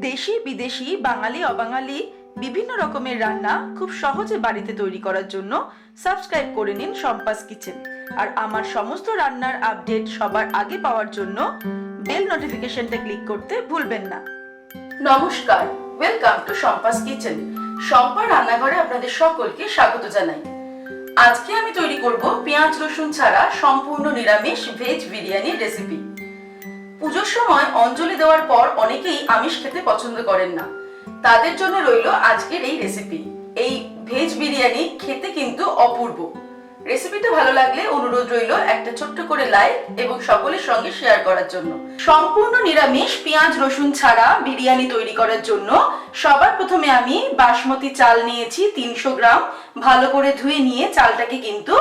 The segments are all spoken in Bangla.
দেশি বিদেশি বাঙালি অবাঙালি বিভিন্ন রকমের রান্না খুব সহজে বাড়িতে তৈরি করার জন্য সাবস্ক্রাইব করে নিন শম্পাস কিচেন। আর আমার সমস্ত রান্নার আপডেট সবার আগে পাওয়ার জন্য বেল নোটিফিকেশনটা ক্লিক করতে ভুলবেন না। নমস্কার, welcome to Shampa's kitchen. Shampa রান্নাঘরে আপনাদের সকলকে স্বাগত জানাই। আজকে আমি তৈরি করব পেঁয়াজ রসুন ছাড়া সম্পূর্ণ নিরামিষ ভেজ বিরিয়ানির রেসিপি। পুজোর সময় অঞ্জলি দেওয়ার পর অনেকেই আমিষ খেতে পছন্দ করেন না, তাদের জন্য রইল আজকের এই রেসিপি। এই ভেজ বিরিয়ানি খেতে কিন্তু অপূর্ব। রেসিপিটা ভালো লাগলে অনুরোধ রইল একটা ছোট্ট করে লাইক এবং সকলের সঙ্গে শেয়ার করার জন্য। সম্পূর্ণ নিরামিষ পেঁয়াজ রসুন ছাড়া বিরিয়ানি তৈরি করার জন্য সবার প্রথমে আমি বাসমতি চাল নিয়েছি 300 গ্রাম। ভালো করে ধুয়ে নিয়ে চালটাকে কিন্তু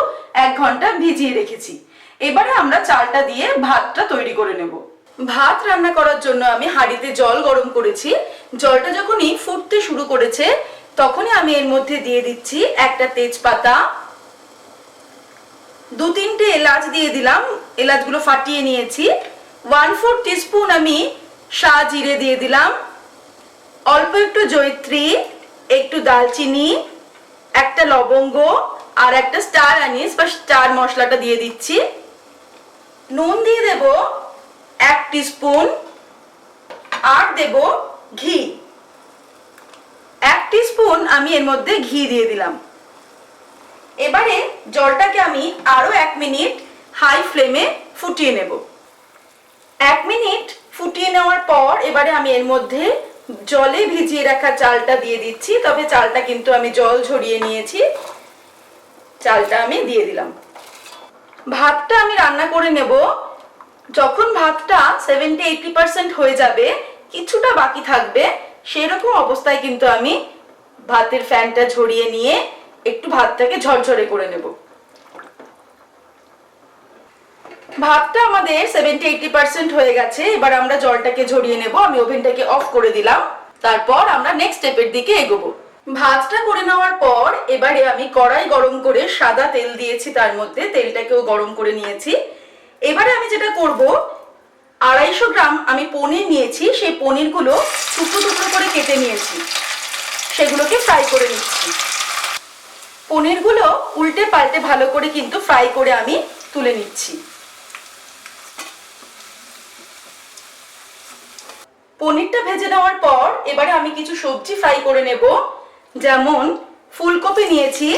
1 ঘন্টা ভিজিয়ে রেখেছি। এবারে আমরা চালটা দিয়ে ভাতটা তৈরি করে নেব। ভাত রান্না করার জন্য আমি হাঁড়িতে জল গরম করেছি। জলটা যখনই ফুটতে শুরু করেছে তখনই আমি এর মধ্যে দিয়ে দিচ্ছি একটা তেজপাতা, 2-3টে এলাচ দিয়ে দিলাম, এলাচগুলো ফাটিয়ে নিয়েছি। 1/4 টিস্পুন আমি শাহজিরে দিয়ে দিলাম, অল্প একটু জয়িত্রী, একটু দালচিনি, একটা লবঙ্গ আর একটা স্টার আনিস বা স্টার মশলাটা দিয়ে দিচ্ছি। নুন দিয়ে দেব 1 টিস্পুন আর দেব ঘি। 1 টিস্পুন আমি এর মধ্যে ঘি দিয়ে দিলাম। এবারে জলটাকে আমি আরো 1 মিনিট হাই ফ্লেমে ফুটিয়ে নেব। 1 মিনিট ফুটিয়ে নেওয়ার পর এবারে আমি এর মধ্যে জলে ভিজিয়ে রাখা চালটা দিয়ে দিচ্ছি। তবে চালটা কিন্তু আমি জল ঝরিয়ে নিয়েছি। চালটা আমি দিয়ে দিলাম। ভাতটা আমি রান্না করে নেব। যখন ভাতটা 70-80% হয়ে যাবে, কিছুটা বাকি থাকবে, সেরকম অবস্থায় কিন্তু আমি ভাতের ফ্যানটা ঝরিয়ে নিয়ে একটু ভাতটাকে ঝরঝরে করে নেব। ভাতটা আমাদের 70-80% হয়ে গেছে। এবার আমরা জলটাকে ঝরিয়ে নেব। আমি ওভেনটাকে অফ করে দিলাম। তারপর আমরা নেক্সট স্টেপের দিকে এগোবো। ভাতটা করে নেওয়ার পর এবারে আমি কড়াই গরম করে সাদা তেল দিয়েছি, তার মধ্যে তেলটাকেও গরম করে নিয়েছি। এবারে আমি যেটা করব, 250 গ্রাম আমি পনির নিয়েছি। সেই পনিরগুলো টুকরো টুকরো করে কেটে নিয়েছি, সেগুলোকে ফ্রাই করে নিচ্ছি। পনিরগুলো উল্টে পাল্টে ভালো করে কিন্তু ফ্রাই করে আমি তুলে নিচ্ছি। পনিরটা ভেজে নেওয়ার পর এবারে আমি কিছু সবজি ফ্রাই করে নেব। যেমন ফুলকপি নিয়েছি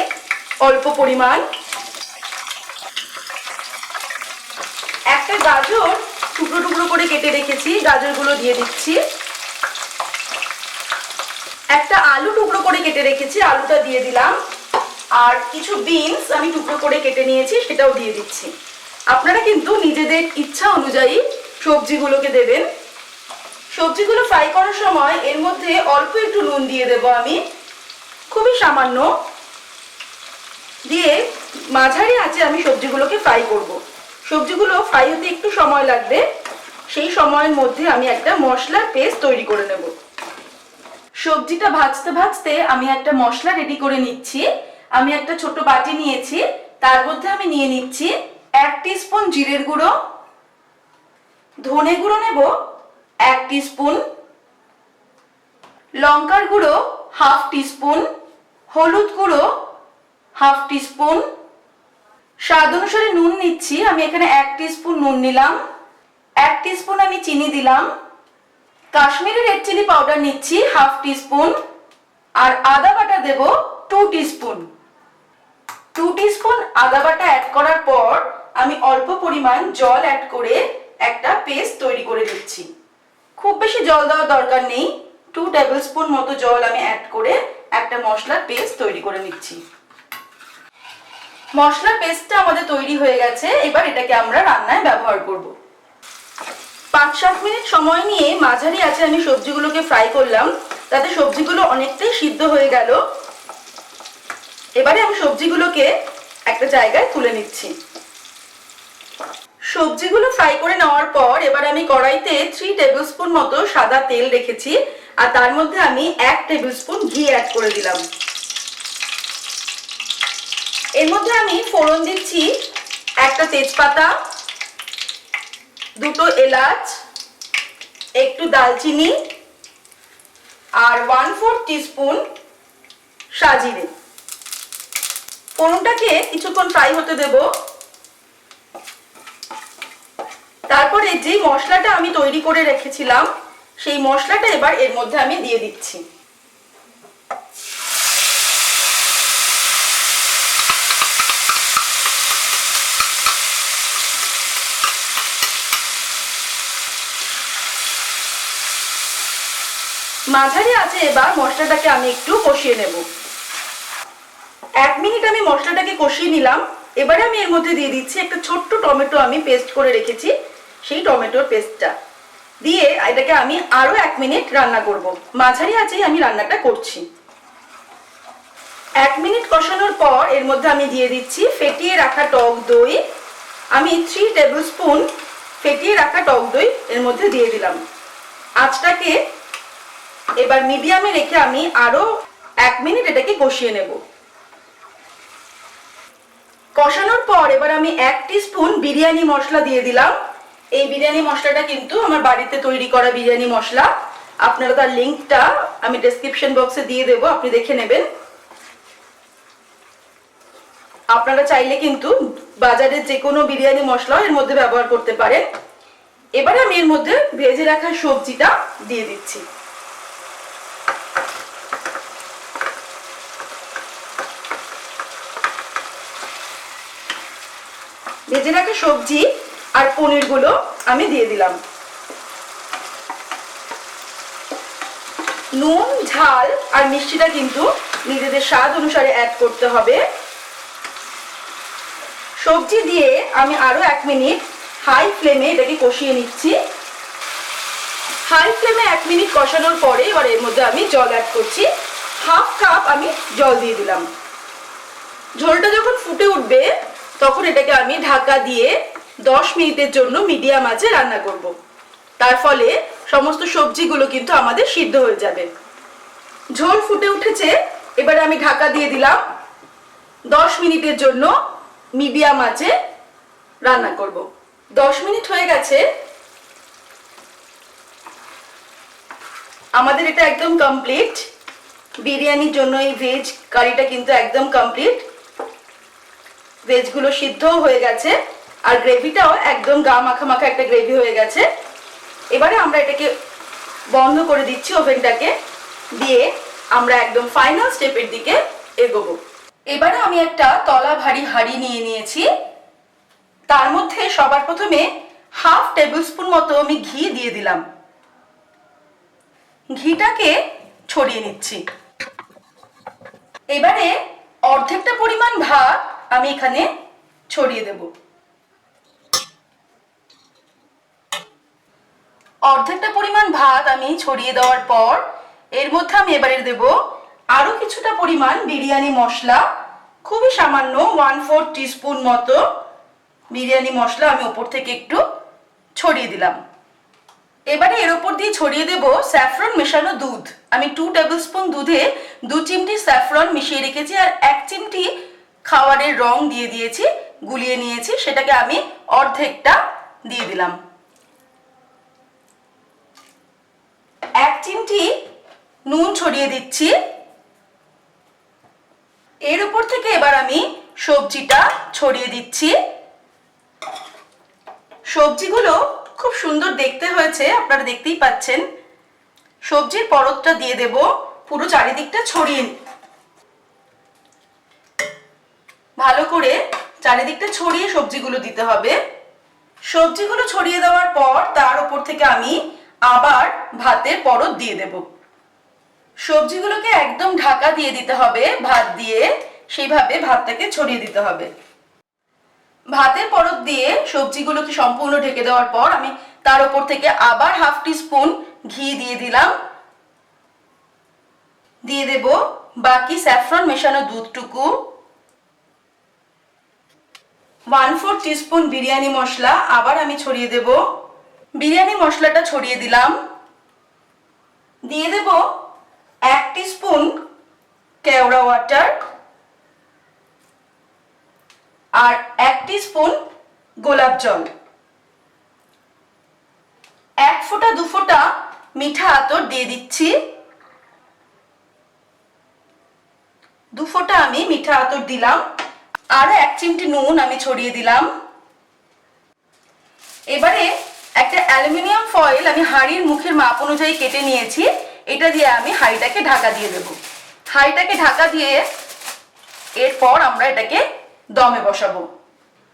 অল্প পরিমাণ, একটা গাজর টুকরো টুকরো করে কেটে রেখেছি, গাজরগুলো দিয়ে দিচ্ছি। একটা আলু টুকরো করে কেটে রেখেছি, আলুটা দিয়ে দিলাম। আর কিছু বিনস আমি টুকরো করে কেটে নিয়েছি, সেটাও দিয়ে দিচ্ছি। আপনারা কিন্তু নিজেদের ইচ্ছা অনুযায়ী সবজিগুলোকে দেবেন। সবজিগুলো ফ্রাই করার সময় এর মধ্যে অল্প একটু নুন দিয়ে দেব আমি, খুবই সামান্য দিয়ে মাঝারি আঁচে আমি সবজিগুলোকে ফ্রাই করব। সবজিগুলো ফ্রাই হতে একটু সময় লাগবে। সেই সময়ের মধ্যে আমি একটা মশলার পেস্ট তৈরি করে নেব। সবজিটা ভাজতে ভাজতে আমি একটা মশলা রেডি করে নিচ্ছি। আমি একটা ছোট বাটি নিয়েছি, তার মধ্যে আমি নিয়ে নিচ্ছি 1 টিস্পুন জিরের গুঁড়ো, ধনে গুঁড়ো নেব 1 টিস্পুন, লঙ্কার গুঁড়ো 1/2 টিস্পুন, হলুদ গুঁড়ো 1/2 টিস্পুন, স্বাদ অনুসারে নুন নিচ্ছি। আমি এখানে 1 টিস্পুন নুন নিলাম, 1 টিস্পুন আমি চিনি দিলাম, কাশ্মীরি রেড চিলি পাউডার নিচ্ছি 1/2 টিস্পুন, আর আদা বাটা দেব 2 টিস্পুন। 2 টিস্পুন আদা বাটা অ্যাড করার পর আমি অল্প পরিমাণ জল অ্যাড করে একটা পেস্ট তৈরি করে দিচ্ছি। খুব বেশি জল দেওয়ার দরকার নেই, 2 টেবিলস্পুন মতো জল আমি অ্যাড করে একটা মশলার পেস্ট তৈরি করে নিচ্ছি। মশলার পেস্টটা আমাদের তৈরি হয়ে গেছে। এবার এটাকে আমরা রান্নায় ব্যবহার করব। 5-7 মিনিট সময় নিয়ে মাঝারি আঁচে আমি সবজিগুলোকে ফ্রাই করলাম, তাতে সবজিগুলো অনেকটাই সিদ্ধ হয়ে গেল। এবারে আমি সবজিগুলোকে একটা জায়গায় তুলে নিচ্ছি। সবজিগুলো ফ্রাই করে নেওয়ার পর এবার আমি কড়াইতে 3 টেবিলস্পুন মতো সাদা তেল রেখেছি, আর তার মধ্যে আমি 1 টেবিলস্পুন ঘি অ্যাড করে দিলাম। এর মধ্যে আমি ফোড়ন দিচ্ছি একটা তেজপাতা, 2টো এলাচ, একটু দালচিনি, আর 1/4 টিস্পুন সাজিরে। ফোড়নটাকে কিছুক্ষণ ফ্রাই হতে দেব। তারপরে যে মশলাটা আমি তৈরি করে রেখেছিলাম সেই মশলাটা এবার এর মধ্যে আমি দিয়ে দিচ্ছি। মাঝারি আছে এবার মশলাটাকে আমি একটু কষিয়ে নেব। 1 মিনিট আমি মশলাটাকে কষিয়ে নিলাম। এবারে আমি এর মধ্যে দিয়ে দিচ্ছি একটা ছোট্ট টমেটো আমি পেস্ট করে রেখেছি, সেই টমেটোর পেস্টটা দিয়ে এটাকে আমি আরো 1 মিনিট রান্না করব। মাঝারি আঁচেই আমি রান্নাটা করছি। 1 মিনিট কষানোর পর এর মধ্যে আমি দিয়ে দিচ্ছি ফেটিয়ে রাখা টক দই। আমি 3 টেবিলস্পুন ফেটিয়ে রাখা টক দই এর মধ্যে দিয়ে দিলাম। আঁচটাকে এবার মিডিয়ামে রেখে আমি আরো 1 মিনিট এটাকে কষিয়ে নেব। কষানোর পর এবার আমি 1 টিস্পুন বিরিয়ানি মশলা দিয়ে দিলাম। এই বিরিয়ানি মশলাটা কিন্তু আমার বাড়িতে তৈরি করা বিরিয়ানি মশলা। আপনারা তার লিংকটা আমি ডেসক্রিপশন বক্সে দিয়ে দেব, আপনি দেখে নেবেন। আপনারা চাইলে কিন্তু বাজারের যে কোনো বিরিয়ানি মশলা এর মধ্যে ব্যবহার করতে পারেন। এবারে আমি এর মধ্যে ভেজে রাখা সবজিটা দিয়ে দিচ্ছি। ভেজে রাখা সবজি আর পনিরগুলো আমি দিয়ে দিলাম। নুন, ঝাল আর মিষ্টিটা কিন্তু নিজেদের স্বাদ অনুসারে অ্যাড করতে হবে। সবজি দিয়ে আমি আরো 1 মিনিট হাই ফ্লেমে এটাকে কষিয়ে নিচ্ছি। হাই ফ্লেমে 1 মিনিট কষানোর পরে এবার এর মধ্যে আমি জল অ্যাড করছি। 1/2 কাপ আমি জল দিয়ে দিলাম। ঝোলটা যখন ফুটে উঠবে তখন এটাকে আমি ঢাকা দিয়ে 10 মিনিটের জন্য মিডিয়াম আঁচে রান্না করব। তার ফলে সমস্ত সবজিগুলো কিন্তু আমাদের সিদ্ধ হয়ে যাবে। ঝোল ফুটে উঠেছে, এবারে আমি ঢাকা দিয়ে দিলাম। 10 মিনিটের জন্য মিডিয়াম আঁচে রান্না করব। 10 মিনিট হয়ে গেছে। আমাদের এটা একদম কমপ্লিট। বিরিয়ানির জন্য এই ভেজ কারিটা কিন্তু একদম কমপ্লিট। ভেজগুলো সিদ্ধও হয়ে গেছে আর গ্রেভিটাও একদম গা মাখা মাখা একটা গ্রেভি হয়ে গেছে। এবারে আমরা এটাকে বন্ধ করে দিচ্ছি ওভেনটাকে, দিয়ে আমরা একদম ফাইনাল স্টেপের দিকে এগোবো। এবারে আমি একটা তলা ভারী হাঁড়ি নিয়ে নিয়েছি। তার মধ্যে সবার প্রথমে 1/2 টেবিলস্পুন মতো আমি ঘি দিয়ে দিলাম। ঘিটাকে ছড়িয়ে নিচ্ছি। এবারে অর্ধেকটা পরিমাণ ভাত আমি এখানে ছড়িয়ে দেব। অর্ধেকটা পরিমাণ ভাত আমি ছড়িয়ে দেওয়ার পর এর মধ্যে আমি এবারে দেব আরো কিছুটা পরিমাণ বিরিয়ানি মশলা। খুবই সামান্য 1/4 টিস্পুন মতো বিরিয়ানি মশলা আমি উপর থেকে একটু ছড়িয়ে দিলাম। এবারে এর উপর দিয়ে ছড়িয়ে দেব স্যাফরন মেশানো দুধ। আমি 2 টেবিলস্পুন দুধে 2 চিমটি স্যাফরন মিশিয়ে রেখেছি আর 1 চিমটি খাবারের রং দিয়ে দিয়েছি, গুলিয়ে নিয়েছি। সেটাকে আমি অর্ধেকটা দিয়ে দিলাম। 1 চিমটি নুন ছড়িয়ে দিচ্ছি। এর উপর থেকে এবার আমি সবজিটা ছড়িয়ে দিচ্ছি। সবজিগুলো খুব সুন্দর দেখতে হয়েছে, আপনারা দেখতেই পাচ্ছেন। সবজির পরতটা দিয়ে দেব পুরো চারিদিকটা ছড়িয়ে। ভালো করে চারিদিকটা ছড়িয়ে সবজিগুলো দিতে হবে। সবজিগুলো ছড়িয়ে দেওয়ার পর তার উপর থেকে আমি আবার ভাতের পরত দিয়ে দেব। সবজিগুলোকে একদম ঢাকা দিয়ে দিতে হবে ভাত দিয়ে, সেইভাবে ভাতটাকে ছড়িয়ে দিতে হবে। ভাতের পরত দিয়ে সবজিগুলোকে সম্পূর্ণ ঢেকে দেওয়ার পর আমি তার উপর থেকে আবার 1/2 টিস্পুন ঘি দিয়ে দিলাম। দিয়ে দেব বাকি স্যাফরন মেশানো দুধটুকু। 1/4 টিস্পুন বিরিয়ানি মশলা আবার আমি ছড়িয়ে দেব। বিরিয়ানি মশলাটা ছড়িয়ে দিলাম। দিয়ে দেব 1 টিস্পুন কেওড়া ওয়াটার আর 1 টিস্পুন গোলাপ জল। 1 ফোঁটা 2 ফোঁটা মিঠা আতর দিয়ে দিচ্ছি। 2 ফোঁটা আমি মিঠা আতর দিলাম, আর 1 চিমটি নুন আমি ছড়িয়ে দিলাম। এবারে একটা অ্যালুমিনিয়াম ফয়েল আমি হাঁড়ির মুখের মাপ অনুযায়ী কেটে নিয়েছি, এটা দিয়ে আমি হাঁড়িটাকে ঢাকা দিয়ে দেব। হাঁড়িটাকে ঢাকা দিয়ে এরপর আমরা এটাকে দমে বসাবো।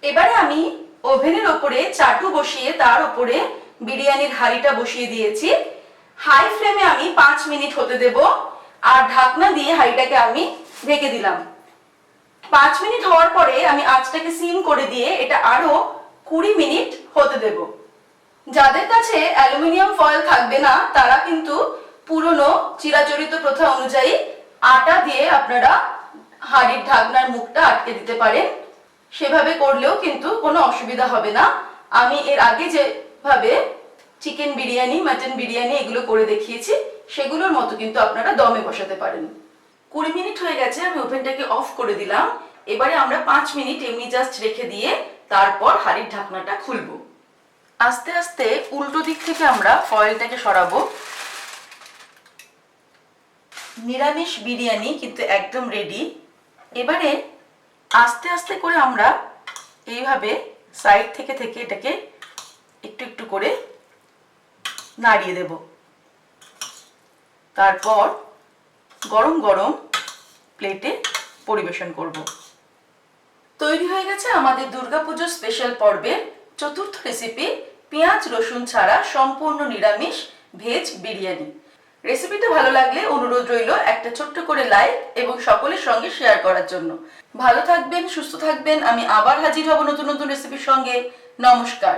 এবারে আমি ওভেনের ওপরে চাটু বসিয়ে তার উপরে বিরিয়ানির হাঁড়িটা বসিয়ে দিয়েছি। হাই ফ্লেমে আমি 5 মিনিট হতে দেব, আর ঢাকনা দিয়ে হাঁড়িটাকে আমি ঢেকে দিলাম। 5 মিনিট হওয়ার পরে আমি আঁচটাকে সিম করে দিয়ে এটা আরো 20 মিনিট হতে দেব। যাদের কাছে অ্যালুমিনিয়াম ফয়েল থাকবে না তারা কিন্তু পুরনো চিরাচরিত প্রথা অনুযায়ী আটা দিয়ে আপনারা হাঁড়ির ঢাকনার মুখটা আটকে দিতে পারেন। সেভাবে করলেও কিন্তু কোনো অসুবিধা হবে না। আমি এর আগে যেভাবে চিকেন বিরিয়ানি, মাটন বিরিয়ানি এগুলো করে দেখিয়েছি সেগুলোর মতো কিন্তু আপনারা দমে বসাতে পারেন। 20 মিনিট হয়ে গেছে, আমি ওভেনটাকে অফ করে দিলাম। এবারে আমরা 5 মিনিট এমনি জাস্ট রেখে দিয়ে তারপর হাঁড়ির ঢাকনাটা খুলবো। আস্তে আস্তে উল্টো দিক থেকে আমরা ফয়েলটাকে সরাবো। নিরামিষ বিরিয়ানি কিন্তু একদম রেডি। এবারে আস্তে আস্তে করে আমরা এইভাবে সাইড থেকে থেকে এটাকে একটু একটু করে নাড়িয়ে দেব। তারপর গরম গরম প্লেটে পরিবেশন করব। তৈরি হয়ে গেছে আমাদের দুর্গাপুজো স্পেশাল পর্বের চতুর্থ রেসিপি, পেঁয়াজ রসুন ছাড়া সম্পূর্ণ নিরামিষ ভেজ বিরিয়ানি। রেসিপিটা ভালো লাগলে অনুরোধ রইল একটা ছোট্ট করে লাইক এবং সকলের সঙ্গে শেয়ার করার জন্য। ভালো থাকবেন, সুস্থ থাকবেন। আমি আবার হাজির হব নতুন নতুন রেসিপির সঙ্গে। নমস্কার।